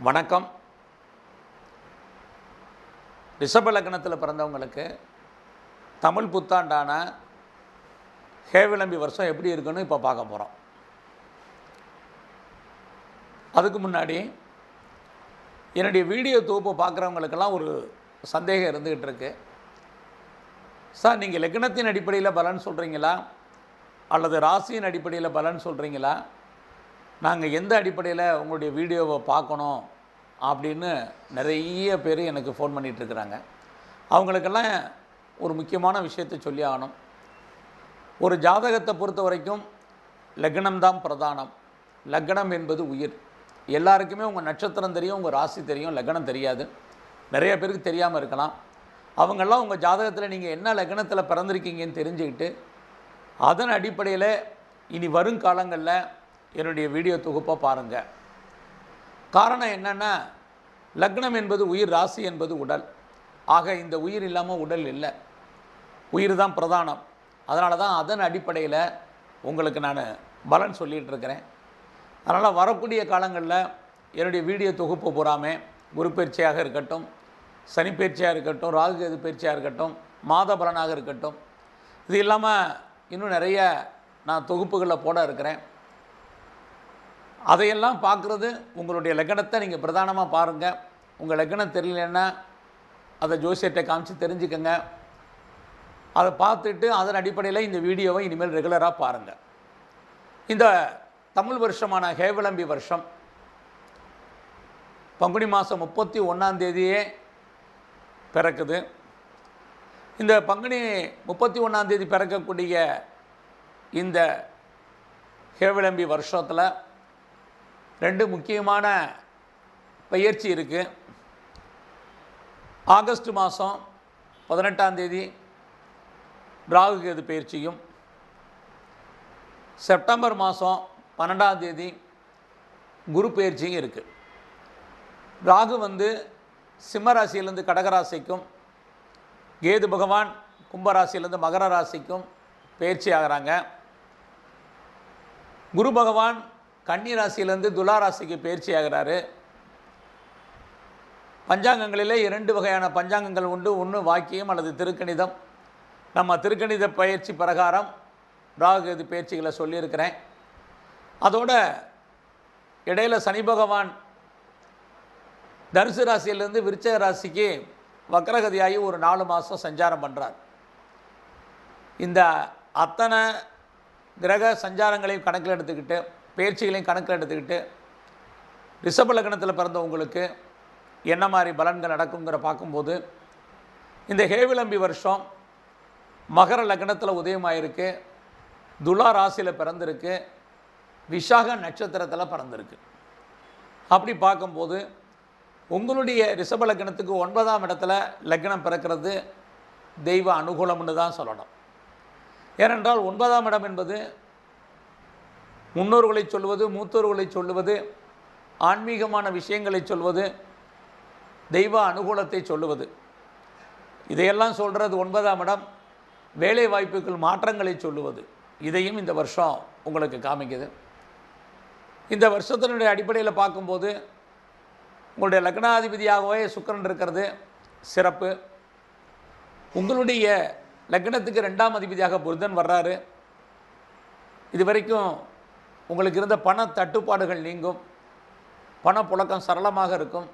வணக்கம். ரிஷப லக்னத்தில் பிறந்தவங்களுக்கு தமிழ் புத்தாண்டான ஹேவிளம்பி வருஷம் எப்படி இருக்குன்னு இப்போ பார்க்க போகிறோம். அதுக்கு முன்னாடி என்னுடைய வீடியோ தொகுப்பை பார்க்குறவங்களுக்கெல்லாம் ஒரு சந்தேகம் இருந்துக்கிட்டு இருக்கு. சார், நீங்கள் லக்னத்தின் அடிப்படையில் பலன் சொல்கிறீங்களா அல்லது ராசியின் அடிப்படையில் பலன் சொல்கிறீங்களா? நாங்கள் எந்த அடிப்படையில் உங்களுடைய வீடியோவை பார்க்கணும் அப்படின்னு நிறைய பேர் எனக்கு ஃபோன் பண்ணிகிட்ருக்குறாங்க. அவங்களுக்கெல்லாம் ஒரு முக்கியமான விஷயத்தை சொல்லி ஆகணும். ஒரு ஜாதகத்தை பொறுத்த வரைக்கும் லக்னம்தான் பிரதானம். லக்னம் என்பது உயிர். எல்லாருக்குமே உங்கள் நட்சத்திரம் தெரியும், உங்கள் ராசி தெரியும், லக்னம் தெரியாது. நிறைய பேருக்கு தெரியாமல் இருக்கலாம். அவங்கெல்லாம் உங்கள் ஜாதகத்தில் நீங்கள் என்ன லக்னத்தில் பிறந்திருக்கீங்கன்னு தெரிஞ்சுக்கிட்டு அதன் அடிப்படையில் இனி வருங்காலங்களில் என்னுடைய வீடியோ தொகுப்பை பாருங்கள். காரணம் என்னென்னா, லக்னம் என்பது உயிர், ராசி என்பது உடல். ஆக இந்த உயிர் இல்லாமல் உடல் இல்லை. உயிர் தான் பிரதானம். அதனால தான் அதன் அடிப்படையில் உங்களுக்கு நான் பலன் சொல்லிகிட்டு இருக்கிறேன். அதனால் வரக்கூடிய காலங்களில் என்னுடைய வீடியோ தொகுப்பு பூராமே குரு பயிற்சியாக இருக்கட்டும், சனி பயிற்சியாக இருக்கட்டும், ராகு கேது பயிற்சியாக இருக்கட்டும், மாத பலனாக இருக்கட்டும், இது இல்லாமல் இன்னும் நிறைய நான் தொகுப்புகளில் போட இருக்கிறேன். அதையெல்லாம் பார்க்குறது உங்களுடைய லக்னத்தை நீங்கள் பிரதானமாக பாருங்கள். உங்கள் லக்னம் தெரியலன்னா அதை ஜோசியத்தை காமிச்சு தெரிஞ்சுக்கங்க. அதை பார்த்துட்டு அதன் அடிப்படையில் இந்த வீடியோவை இனிமேல் ரெகுலராக பாருங்கள். இந்த தமிழ் வருஷமான ஹேவிளம்பி வருஷம் பங்குனி மாதம் 31 பிறக்குது. இந்த பங்குனி 31 பிறக்கக்கூடிய இந்த ஹேவிளம்பி வருஷத்தில் ரெண்டு முக்கியமான பயிற்சி இருக்குது. ஆகஸ்ட் மாதம் 18 ராகு கேது பயிற்சியும், செப்டம்பர் மாதம் 12 குரு பயிற்சியும் இருக்குது. ராகு சிம்ம ராசியிலேருந்து கடகராசிக்கும், கேது பகவான் கும்பராசியிலேருந்து மகர ராசிக்கும் பயிற்சி ஆகிறாங்க. குரு பகவான் கன்னி ராசியிலேருந்து துலா ராசிக்கு பயிற்சி ஆகிறாரு. பஞ்சாங்கங்களிலே 2 வகையான பஞ்சாங்கங்கள் உண்டு. ஒன்று வாக்கியம் அல்லது திருக்கணிதம். நம்ம திருக்கணித பயிற்சி பிரகாரம் ராகு கேது பயிற்சிகளை சொல்லியிருக்கிறேன். அதோட இடையில் சனி பகவான் தனுசு ராசியிலேருந்து விருச்சிக ராசிக்கு வக்ரகதியாகி ஒரு 4 மாதம் சஞ்சாரம் பண்ணுறார். இந்த அத்தனை கிரக சஞ்சாரங்களையும் கணக்கில் எடுத்துக்கிட்டு, பயிற்சிகளையும் கணக்கில் எடுத்துக்கிட்டு ரிஷப லக்னத்தில் பிறந்தவங்களுக்கு என்ன மாதிரி பலன்கள் நடக்குங்கிற பார்க்கும்போது, இந்த ஹேவிளம்பி வருஷம் மகர லக்னத்தில் உதயமாயிருக்கு, துலா ராசியில் பிறந்திருக்கு, விஷாக நட்சத்திரத்தில் பிறந்திருக்கு. அப்படி பார்க்கும்போது உங்களுடைய ரிஷப லக்னத்துக்கு 9ஆம் இடத்துல லக்னம் பிறக்கிறது தெய்வ அனுகூலம்னு தான் சொல்லணும். ஏனென்றால் 9ஆம் இடம் என்பது முன்னோர்களை சொல்வது, மூத்தோர்களை சொல்லுவது, ஆன்மீகமான விஷயங்களை சொல்வது, தெய்வ அனுகூலத்தை சொல்லுவது. இதையெல்லாம் சொல்கிறது 9ஆம் இடம். வேலை வாய்ப்புகள் மாற்றங்களை சொல்லுவது. இதையும் இந்த வருஷம் உங்களுக்கு காமிக்குது. இந்த வருஷத்தினுடைய அடிப்படையில் பார்க்கும்போது உங்களுடைய லக்னாதிபதியாகவே சுக்கிரன் இருக்கிறது சிறப்பு. உங்களுடைய லக்னத்துக்கு 2ஆம் அதிபதியாக புதன் வர்றாரு. இது வரைக்கும் உங்களுக்கு இருந்த பண தட்டுப்பாடுகள் நீங்கும். பணப்புழக்கம் சரளமாக இருக்கும்.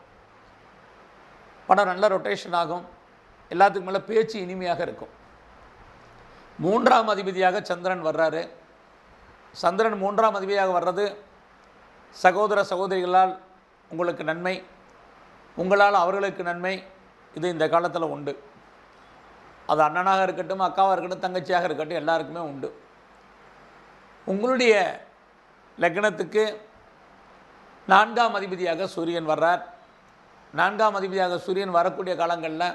பணம் நல்ல ரொட்டேஷன் ஆகும். எல்லாத்துக்கு மேலே பேச்சு இனிமையாக இருக்கும். 3ஆம் அதிபதியாக சந்திரன் வர்றாரு. சந்திரன் 3ஆம் அதிபதியாக வர்றது சகோதர சகோதரிகளால் உங்களுக்கு நன்மை, உங்களால் அவர்களுக்கு நன்மை. இது இந்த காலத்தில் உண்டு. அது அண்ணனாக இருக்கட்டும், அக்காவாக இருக்கட்டும், தங்கச்சியாக இருக்கட்டும், எல்லாருக்குமே உண்டு. உங்களுடைய லக்னத்துக்கு 4ஆம் அதிபதியாக சூரியன் வர்றார். 4ஆம் அதிபதியாக சூரியன் வரக்கூடிய காலங்களில்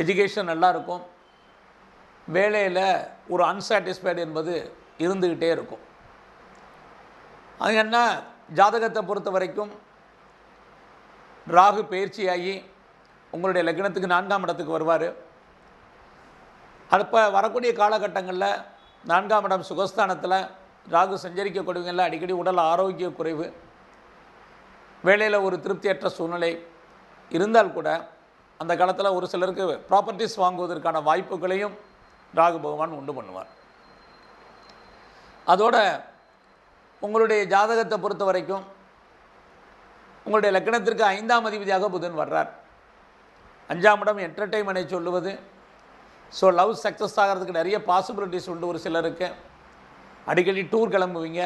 எஜுகேஷன் நல்லா இருக்கும். வேலையில் ஒரு அன்சாட்டிஸ்ஃபைடு என்பது இருந்துக்கிட்டே இருக்கும். அது என்ன, ஜாதகத்தை பொறுத்த வரைக்கும் ராகு பயிற்சியாகி உங்களுடைய லக்னத்துக்கு 4ஆம் இடத்துக்கு வருவார். அப்போ வரக்கூடிய காலகட்டங்களில் 4ஆம் இடம் சுகஸ்தானத்தில் ராகு சஞ்சரிக்கக்கூடியவங்களில் அடிக்கடி உடல் ஆரோக்கிய குறைவு, வேலையில் ஒரு திருப்தியற்ற சூழ்நிலை இருந்தால் கூட அந்த காலத்தில் ஒரு சிலருக்கு ப்ராப்பர்ட்டிஸ் வாங்குவதற்கான வாய்ப்புகளையும் ராகு பகவான் உண்டு பண்ணுவார். அதோட உங்களுடைய ஜாதகத்தை பொறுத்த வரைக்கும் உங்களுடைய லக்னத்திற்கு 5ஆம் அதிபதியாக புதன் வர்றார். 5ஆம் இடம் என்டர்டெயின்மெண்ட்டை சொல்லுவது. ஸோ லவ் சக்ஸஸ் ஆகிறதுக்கு நிறைய பாசிபிலிட்டிஸ் உண்டு. ஒரு சிலருக்கு அடிக்கடி டூர் கிளம்புவீங்க,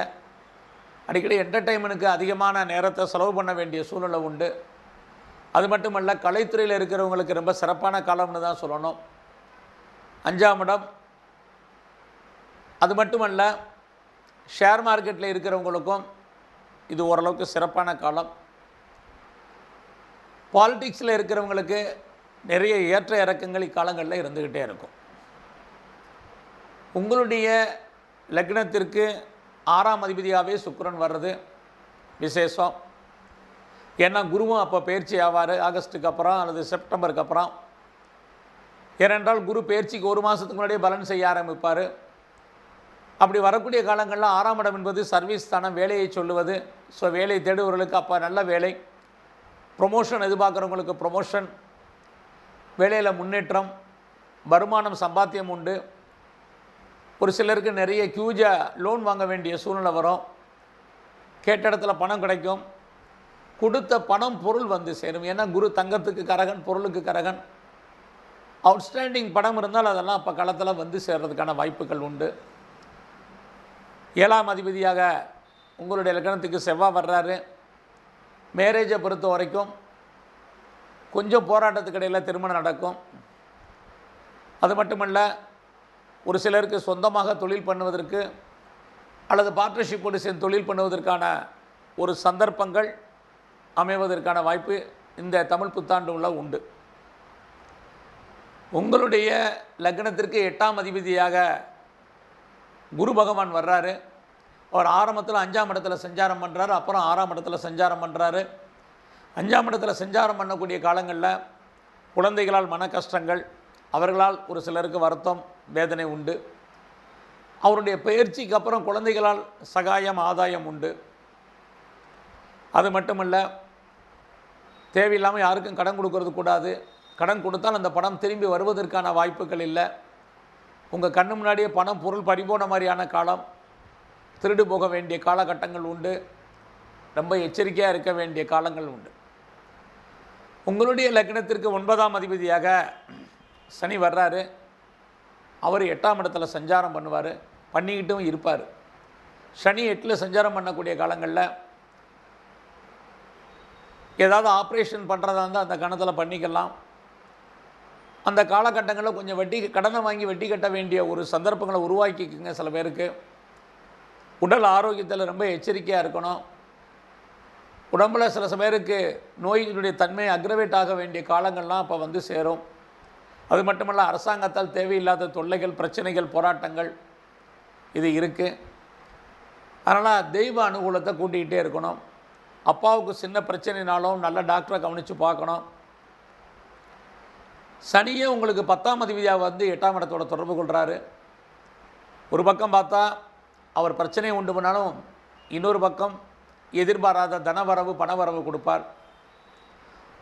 அடிக்கடி என்டர்டெயின்மெண்ட்டுக்கு அதிகமான நேரத்தை செலவு பண்ண வேண்டிய சூழ்நிலை உண்டு. அது மட்டுமல்ல, கலைத்துறையில் இருக்கிறவங்களுக்கு ரொம்ப சிறப்பான காலம்னு தான் சொல்லணும் 5ஆம் இடம். அது மட்டுமல்ல, ஷேர் மார்க்கெட்டில் இருக்கிறவங்களுக்கும் இது ஓரளவுக்கு சிறப்பான காலம். பாலிடிக்ஸில் இருக்கிறவங்களுக்கு நிறைய ஏற்ற இறக்கங்கள் இக்காலங்களில் இருந்துக்கிட்டே இருக்கும். உங்களுடைய லக்னத்திற்கு 6ஆம் அதிபதியாகவே சுக்கிரன் வர்றது விசேஷம். ஏன்னா குருவும் அப்போ பயிற்சி ஆவார் ஆகஸ்ட்டுக்கு அப்புறம் அல்லது செப்டம்பருக்கு அப்புறம். ஏனென்றால் குரு பயிற்சிக்கு 1 மாதத்துக்கு முன்னாடியே பலன் செய்ய ஆரம்பிப்பார். அப்படி வரக்கூடிய காலங்களில் 6ஆம் இடம் என்பது சர்வீஸ் ஸ்தானம், வேலையை சொல்லுவது. ஸோ வேலை தேடுவர்களுக்கு அப்போ நல்ல வேலை, ப்ரொமோஷன் எதிர்பார்க்குறவங்களுக்கு ப்ரொமோஷன், வேலையில் முன்னேற்றம், வருமானம், சம்பாத்தியம் உண்டு. ஒரு சிலருக்கு நிறைய ஹியூஜாக லோன் வாங்க வேண்டிய சூழ்நிலை வரும். கேட்ட இடத்துல பணம் கிடைக்கும். கொடுத்த பணம் பொருள் வந்து சேரும். ஏன்னா குரு தங்கத்துக்கு கரகன், பொருளுக்கு கரகன். அவுட்ஸ்டாண்டிங் பணம் இருந்தால் அதெல்லாம் அப்போ காலத்தில் வந்து சேர்றதுக்கான வாய்ப்புகள் உண்டு. 7ஆம் அதிபதியாக உங்களுடைய லக்னத்துக்கு செவ்வாய் வர்றாரு. மேரேஜை பொறுத்த வரைக்கும் கொஞ்சம் போராட்டத்துக்கு இடையில் திருமணம் நடக்கும். அது மட்டுமல்ல, ஒரு சிலருக்கு சொந்தமாக தொழில் பண்ணுவதற்கு அல்லது பார்ட்னர்ஷிப்போடு சேர்ந்து தொழில் பண்ணுவதற்கான ஒரு சந்தர்ப்பங்கள் அமைவதற்கான வாய்ப்பு இந்த தமிழ் புத்தாண்டுல உண்டு. உங்களுடைய லக்னத்திற்கு 8ஆம் அதிபதியாக குரு பகவான் வர்றாரு. அவர் ஆரம்பத்தில் 5ஆம் இடத்துல சஞ்சாரம் பண்ணுறாரு, அப்புறம் 6ஆம் இடத்துல சஞ்சாரம் பண்ணுறாரு. 5ஆம் இடத்துல சஞ்சாரம் பண்ணக்கூடிய காலங்களில் குழந்தைகளால் மன கஷ்டங்கள், அவர்களால் ஒரு சிலருக்கு வருத்தம், வேதனை உண்டு. அவருடைய பயிற்சிக்கு அப்புறம் குழந்தைகளால் சகாயம், ஆதாயம் உண்டு. அது மட்டுமல்ல, தேவையில்லாமல் யாருக்கும் கடன் கொடுக்கறது கூடாது. கடன் கொடுத்தால் அந்த பணம் திரும்பி வருவதற்கான வாய்ப்புகள் இல்லை. உங்கள் கண்ணு முன்னாடியே பணம், பொருள் பறிபோன மாதிரியான காலம், திருடு போக வேண்டிய காலகட்டங்கள் உண்டு. ரொம்ப எச்சரிக்கையாக இருக்க வேண்டிய காலங்கள் உண்டு. உங்களுடைய லக்னத்திற்கு 9ஆம் அதிபதியாக சனி வர்றாரு. அவர் 8ஆம் இடத்துல சஞ்சாரம் பண்ணுவார், பண்ணிக்கிட்டும் இருப்பார். சனி 8ல் சஞ்சாரம் பண்ணக்கூடிய காலங்களில் ஏதாவது ஆப்ரேஷன் பண்ணுறதா இருந்தால் அந்த கணத்தில் பண்ணிக்கலாம். அந்த காலகட்டங்களில் கொஞ்சம் கடனை வாங்கி வட்டி கட்ட வேண்டிய ஒரு சந்தர்ப்பங்களை உருவாக்கிக்குங்க. சில பேருக்கு உடல் ஆரோக்கியத்தில் ரொம்ப எச்சரிக்கையாக இருக்கணும். உடம்பில் சில பேருக்கு நோயினுடைய தன்மை அக்ரவேட் ஆக வேண்டிய காலங்கள்லாம் அப்போ வந்து சேரும். அது மட்டுமல்ல, அரசாங்கத்தால் தேவையில்லாத தொல்லைகள், பிரச்சனைகள், போராட்டங்கள் இது இருக்குது. அதனால் தெய்வ அனுகூலத்தை கூட்டிக்கிட்டே இருக்கணும். அப்பாவுக்கு சின்ன பிரச்சனைனாலும் நல்ல டாக்டரை கவனித்து பார்க்கணும். சனியே உங்களுக்கு 10ஆம் அதிபதியாக வந்து 8ஆம் இடத்தோட தொடர்பு கொள்கிறாரு. ஒரு பக்கம் பார்த்தா அவர் பிரச்சனையை உண்டு பண்ணாலும், இன்னொரு பக்கம் எதிர்பாராத தனவரவு, பணவரவு கொடுப்பார்.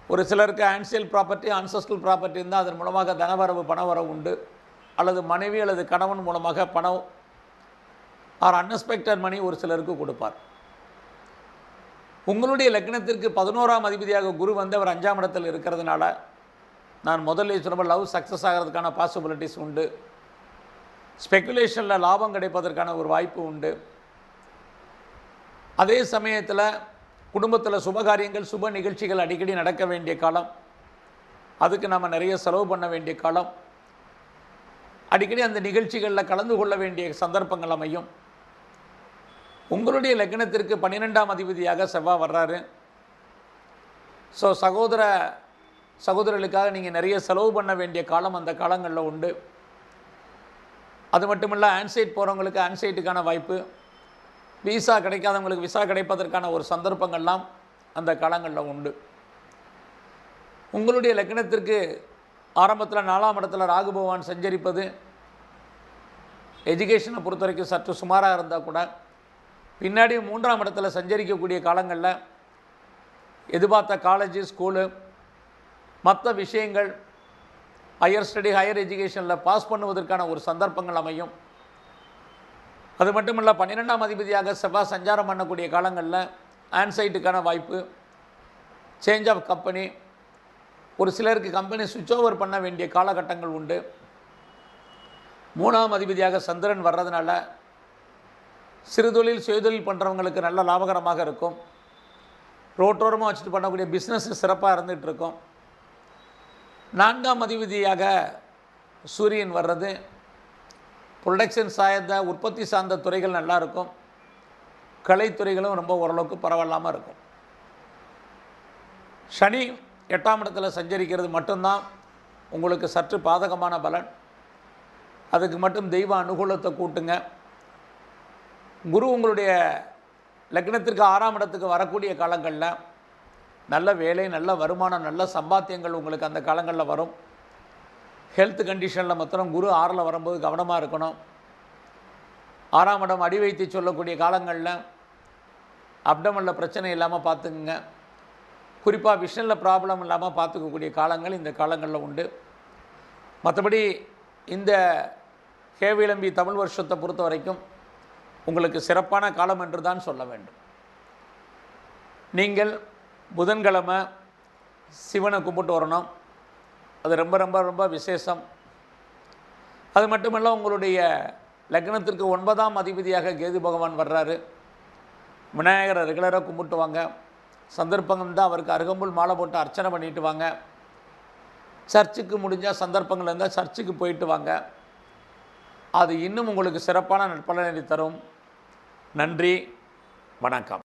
ஒரு சிலருக்கு ஆன்சியல் ப்ராப்பர்ட்டி, ஆன்சஸ்டல் ப்ராப்பர்ட்டி இருந்தால் அதன் மூலமாக தனவரவு, பணவரவு உண்டு. அல்லது மனைவி அல்லது கணவன் மூலமாக பணம் ஆர் அன்எக்ஸ்பெக்டட் மணி ஒரு சிலருக்கு கொடுப்பார். உங்களுடைய லக்னத்திற்கு 11ஆம் அதிபதியாக குரு வந்து அவர் 5ஆம் இடத்தில் இருக்கிறதுனால, நான் முதல்ல சொன்ன லவ் சக்ஸஸ் ஆகிறதுக்கான பாசிபிலிட்டிஸ் உண்டு. ஸ்பெக்குலேஷனில் லாபம் கிடைப்பதற்கான ஒரு வாய்ப்பு உண்டு. அதே சமயத்தில் குடும்பத்தில் சுபகாரியங்கள், சுப நிகழ்ச்சிகள் அடிக்கடி நடக்க வேண்டிய காலம். அதுக்கு நம்ம நிறைய செலவு பண்ண வேண்டிய காலம். அடிக்கடி அந்த நிகழ்ச்சிகளில் கலந்து கொள்ள வேண்டிய சந்தர்ப்பங்கள் அமையும். உங்களுடைய லக்னத்திற்கு 12ஆம் அதிபதியாக செவ்வாய் வர்றாரு. ஸோ சகோதரர்களுக்காக நீங்கள் நிறைய செலவு பண்ண வேண்டிய காலம் அந்த காலங்களில் உண்டு. அது மட்டுமில்ல, ஆன்சைட் போகிறவங்களுக்கு ஆன்சைட்டுக்கான வாய்ப்பு, விசா கிடைக்காதவங்களுக்கு விசா கிடைப்பதற்கான ஒரு சந்தர்ப்பங்கள்லாம் அந்த காலங்களில் உண்டு. உங்களுடைய லக்னத்திற்கு ஆரம்பத்தில் 4ஆம் இடத்துல ராகு பகவான் சஞ்சரிப்பது எஜுகேஷனை பொறுத்த வரைக்கும் சற்று சுமாராக இருந்தால் கூட, பின்னாடி 3ஆம் இடத்துல சஞ்சரிக்கக்கூடிய காலங்களில் எதிர்பார்த்த காலேஜு ஸ்கூலு மற்ற விஷயங்கள் ஹையர் ஸ்டடி ஹையர் எஜுகேஷனில் பாஸ் பண்ணுவதற்கான ஒரு சந்தர்ப்பங்கள் அமையும். அது மட்டும் இல்லை, 12ஆம் அதிபதியாக செவ்வாய் சஞ்சாரம் பண்ணக்கூடிய காலங்களில் ஆன்சைட்டுக்கான வாய்ப்பு, சேஞ்ச் ஆஃப் கம்பெனி, ஒரு சிலருக்கு கம்பெனி சுவிட்ச் ஓவர் பண்ண வேண்டிய காலகட்டங்கள் உண்டு. 3ஆம் அதிபதியாக சந்திரன் வர்றதுனால சிறுதொழில் சுயதொழில் பண்ணுறவங்களுக்கு நல்ல லாபகரமாக இருக்கும். ரோட்டோரமாக வச்சுட்டு பண்ணக்கூடிய பிஸ்னஸ் சிறப்பாக இருந்துகிட்டு இருக்கும். 4ஆம் அதிபதியாக சூரியன் வர்றது ப்ரொடக்ஷன் சார்ந்த உற்பத்தி சார்ந்த துறைகள் நல்லாயிருக்கும். கலைத்துறைகளும் ரொம்ப ஓரளவுக்கு பரவாயில்லாமல் இருக்கும். சனி 8ஆம் இடத்துல சஞ்சரிக்கிறது மட்டும்தான் உங்களுக்கு சற்று பாதகமான பலன். அதுக்கு மட்டும் தெய்வ அனுகூலத்தை கூட்டுங்க. குரு உங்களுடைய லக்னத்திற்கு 6ஆம் இடத்துக்கு வரக்கூடிய காலங்களில் நல்ல வேலை, நல்ல வருமானம், நல்ல சம்பாத்தியங்கள் உங்களுக்கு அந்த காலங்களில் வரும். ஹெல்த் கண்டிஷனில் மாத்திரம் குரு 6ல் வரும்போது கவனமாக இருக்கணும். 6ஆம் இடம் அடி வைத்து சொல்லக்கூடிய காலங்களில் அப்டமனில் பிரச்சனை இல்லாமல் பார்த்துக்குங்க. குறிப்பாக விஷனில் ப்ராப்ளம் இல்லாமல் பார்த்துக்கக்கூடிய காலங்கள் இந்த காலங்களில் உண்டு. மற்றபடி இந்த கேவிளம்பி தமிழ் வருஷத்தை பொறுத்த வரைக்கும் உங்களுக்கு சிறப்பான காலம் என்று தான் சொல்ல வேண்டும். நீங்கள் புதன்கிழமை சிவனை கும்பிட்டு வரணும். அது ரொம்ப ரொம்ப ரொம்ப விசேஷம். அது மட்டுமல்ல, உங்களுடைய லக்னத்திற்கு 9ஆம் அதிபதியாக கேது பகவான் வர்றாரு. விநாயகரை ரெகுலராக கும்பிட்டு வாங்க. சந்தர்ப்பங்கள் தான் அவருக்கு அருகம்புல் மாலை போட்டு அர்ச்சனை பண்ணிட்டு வாங்க. சர்ச்சுக்கு முடிஞ்சால் சந்தர்ப்பங்கள் இருந்தால் சர்ச்சுக்கு போயிட்டு வாங்க. அது இன்னும் உங்களுக்கு சிறப்பான நற்பலனை தரும். நன்றி, வணக்கம்.